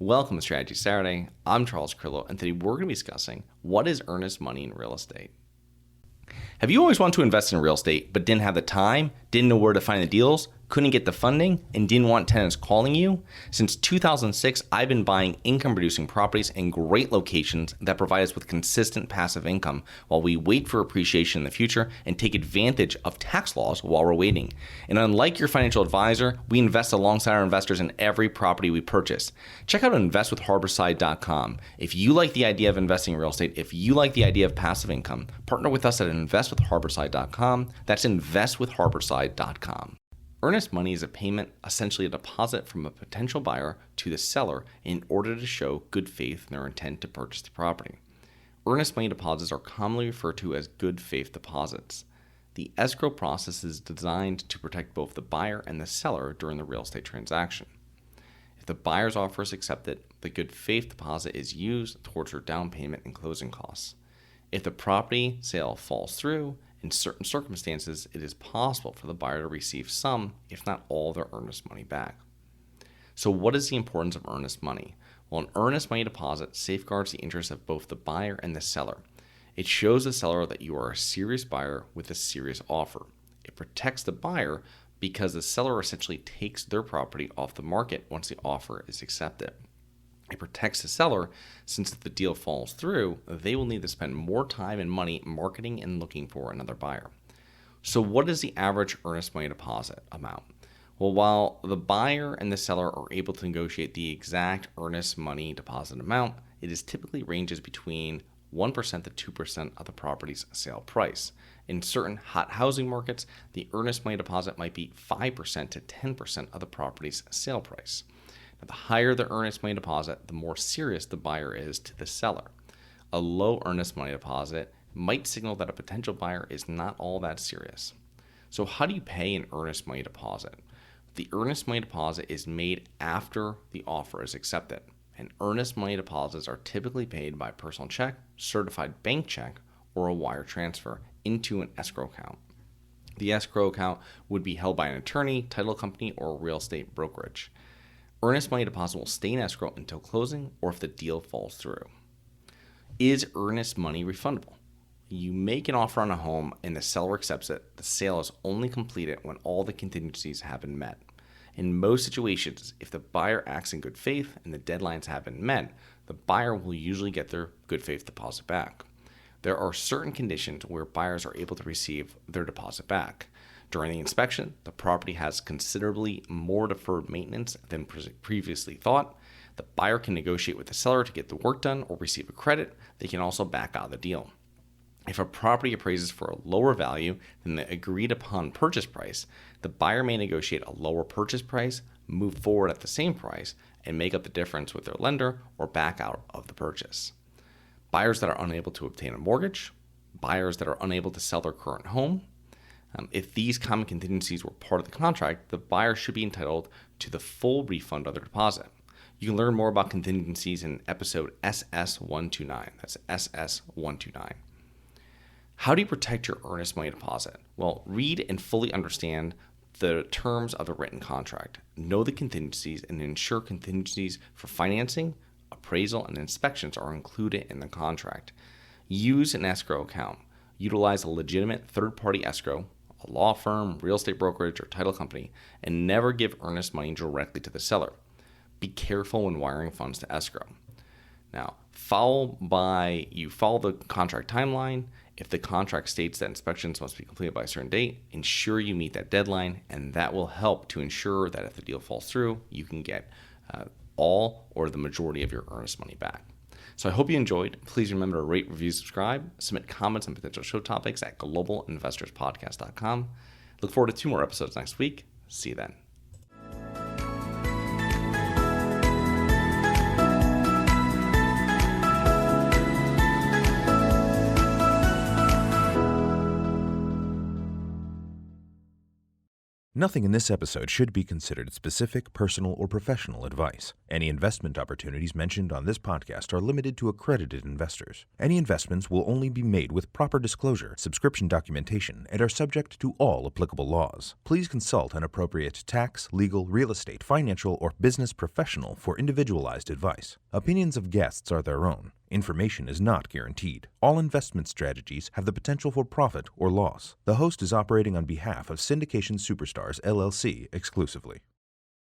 Welcome to Strategy Saturday. I'm Charles Carillo, and today we're going to be discussing what is earnest money in real estate. Have you always wanted to invest in real estate but didn't have the time, didn't know where to find the deals, couldn't get the funding, and didn't want tenants calling you? Since 2006, I've been buying income-producing properties in great locations that provide us with consistent passive income while we wait for appreciation in the future and take advantage of tax laws while we're waiting. And unlike your financial advisor, we invest alongside our investors in every property we purchase. Check out investwithharborside.com. If you like the idea of investing in real estate, if you like the idea of passive income, partner with us at investwithharborside.com. That's investwithharborside.com. Earnest money is a payment, essentially a deposit from a potential buyer to the seller in order to show good faith in their intent to purchase the property. Earnest money deposits are commonly referred to as good faith deposits. The escrow process is designed to protect both the buyer and the seller during the real estate transaction. If the buyer's offer is accepted, the good faith deposit is used towards her down payment and closing costs. If the property sale falls through, in certain circumstances, it is possible for the buyer to receive some, if not all, of their earnest money back. So what is the importance of earnest money? Well, an earnest money deposit safeguards the interests of both the buyer and the seller. It shows the seller that you are a serious buyer with a serious offer. It protects the buyer because the seller essentially takes their property off the market once the offer is accepted. It protects the seller since if the deal falls through, they will need to spend more time and money marketing and looking for another buyer. So what is the average earnest money deposit amount? Well, while the buyer and the seller are able to negotiate the exact earnest money deposit amount, it is typically ranges between 1% to 2% of the property's sale price. In certain hot housing markets, the earnest money deposit might be 5% to 10% of the property's sale price. The higher the earnest money deposit, the more serious the buyer is to the seller. A low earnest money deposit might signal that a potential buyer is not all that serious. So how do you pay an earnest money deposit? The earnest money deposit is made after the offer is accepted, and earnest money deposits are typically paid by personal check, certified bank check, or a wire transfer into an escrow account. The escrow account would be held by an attorney, title company, or a real estate brokerage. Earnest money deposit will stay in escrow until closing or if the deal falls through. Is earnest money refundable? You make an offer on a home and the seller accepts it. The sale is only completed when all the contingencies have been met. In most situations, if the buyer acts in good faith and the deadlines have been met, the buyer will usually get their good faith deposit back. There are certain conditions where buyers are able to receive their deposit back. During the inspection, the property has considerably more deferred maintenance than previously thought. The buyer can negotiate with the seller to get the work done or receive a credit. They can also back out of the deal. If a property appraises for a lower value than the agreed upon purchase price, the buyer may negotiate a lower purchase price, move forward at the same price, and make up the difference with their lender or back out of the purchase. Buyers that are unable to obtain a mortgage, buyers that are unable to sell their current home. If these common contingencies were part of the contract, the buyer should be entitled to the full refund of their deposit. You can learn more about contingencies in episode SS129. That's SS129. How do you protect your earnest money deposit? Well, read and fully understand the terms of the written contract. Know the contingencies and ensure contingencies for financing, appraisal, and inspections are included in the contract. Use an escrow account. Utilize a legitimate third-party escrow, a law firm, real estate brokerage, or title company, and never give earnest money directly to the seller. Be careful when wiring funds to escrow. Now, follow the contract timeline. If the contract states that inspections must be completed by a certain date, ensure you meet that deadline, and that will help to ensure that if the deal falls through, you can get all or the majority of your earnest money back. So I hope you enjoyed. Please remember to rate, review, subscribe, submit comments on potential show topics at globalinvestorspodcast.com. Look forward to 2 more episodes next week. See you then. Nothing in this episode should be considered specific, personal, or professional advice. Any investment opportunities mentioned on this podcast are limited to accredited investors. Any investments will only be made with proper disclosure, subscription documentation, and are subject to all applicable laws. Please consult an appropriate tax, legal, real estate, financial, or business professional for individualized advice. Opinions of guests are their own. Information is not guaranteed. All investment strategies have the potential for profit or loss. The host is operating on behalf of Syndication Superstars LLC exclusively.